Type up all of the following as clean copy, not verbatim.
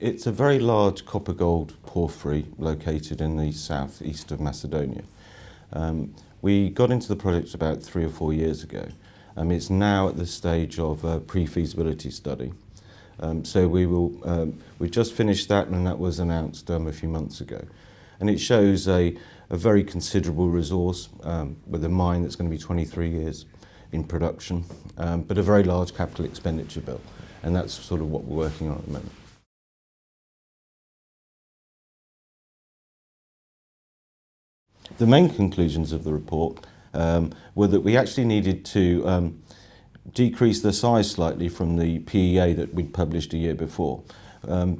It's a very large copper-gold porphyry located in the southeast of Macedonia. We got into the project about 3 or 4 years ago. It's now at the stage of a pre-feasibility study. We just finished that, and that was announced a few months ago. And it shows a very considerable resource with a mine that's going to be 23 years in production, but a very large capital expenditure bill. And that's sort of what we're working on at the moment. The main conclusions of the report were that we actually needed to decrease the size slightly from the PEA that we'd published a year before.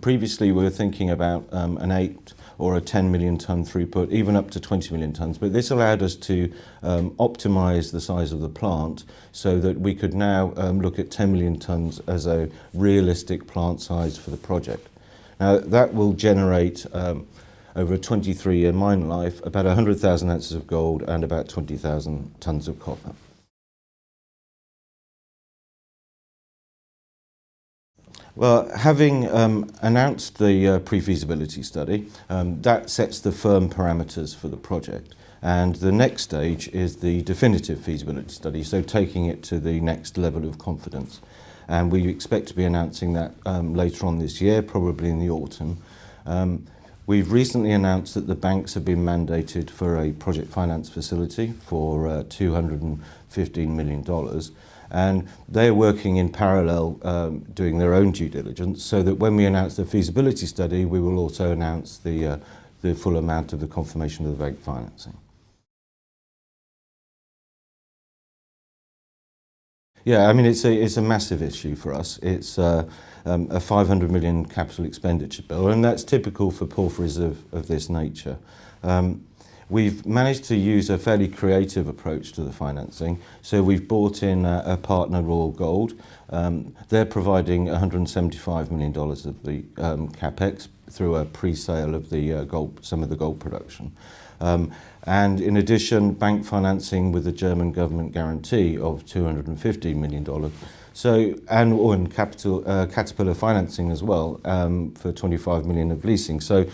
Previously we were thinking about an 8 or a 10 million tonne throughput, even up to 20 million tonnes, but this allowed us to optimise the size of the plant so that we could now look at 10 million tonnes as a realistic plant size for the project. Now that will generate over a 23-year mine life, about 100,000 ounces of gold and about 20,000 tonnes of copper. Well, having announced the pre-feasibility study, that sets the firm parameters for the project. And the next stage is the definitive feasibility study, so taking it to the next level of confidence. And we expect to be announcing that later on this year, probably in the autumn. We've recently announced that the banks have been mandated for a project finance facility for $215 million. And they're working in parallel, doing their own due diligence, so that when we announce the feasibility study, we will also announce the full amount of the confirmation of the bank financing. Yeah, I mean, it's a massive issue for us. It's a 500 million capital expenditure bill, and that's typical for porphyries of this nature. We've managed to use a fairly creative approach to the financing. So we've brought in a partner, Royal Gold. They're providing $175 million of the capex through a pre-sale of the some of the gold production. And in addition, bank financing with the German government guarantee of $250 million. So, and Caterpillar financing as well for 25 million of leasing. So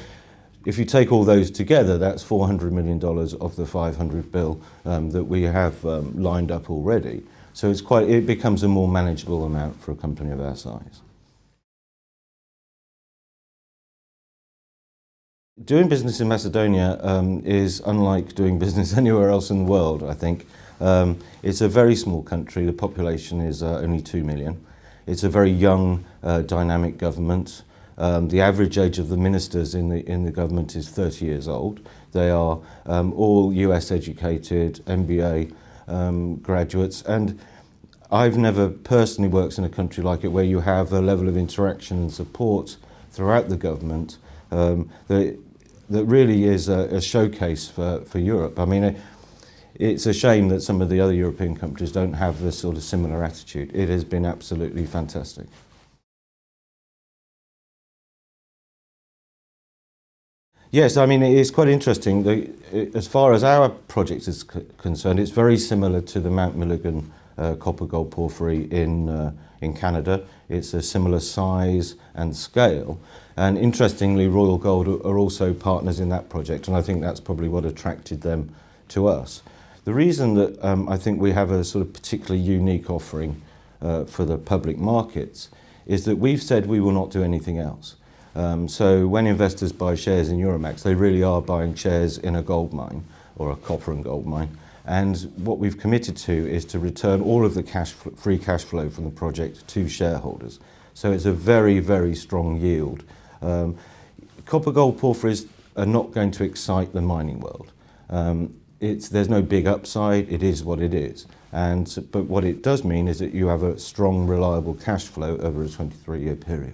if you take all those together, that's $400 million of the 500 bill that we have lined up already. So it becomes a more manageable amount for a company of our size. Doing business in Macedonia is unlike doing business anywhere else in the world, I think. It's a very small country. The population is only 2 million. It's a very young, dynamic government. The average age of the ministers in the government is 30 years old. They are all US educated, MBA graduates, and I've never personally worked in a country like it where you have a level of interaction and support throughout the government that really is a showcase for Europe. I mean, it's a shame that some of the other European countries don't have this sort of similar attitude. It has been absolutely fantastic. Yes, I mean, it's quite interesting. As far as our project is concerned, it's very similar to the Mount Milligan copper-gold porphyry in Canada. It's a similar size and scale. And interestingly, Royal Gold are also partners in that project, and I think that's probably what attracted them to us. The reason that I think we have a sort of particularly unique offering for the public markets is that we've said we will not do anything else. So when investors buy shares in Euromax, they really are buying shares in a gold mine or a copper and gold mine. And what we've committed to is to return all of the free cash flow from the project to shareholders. So it's a very, very strong yield. Copper gold porphyries are not going to excite the mining world. There's no big upside. It is what it is. But what it does mean is that you have a strong, reliable cash flow over a 23-year period.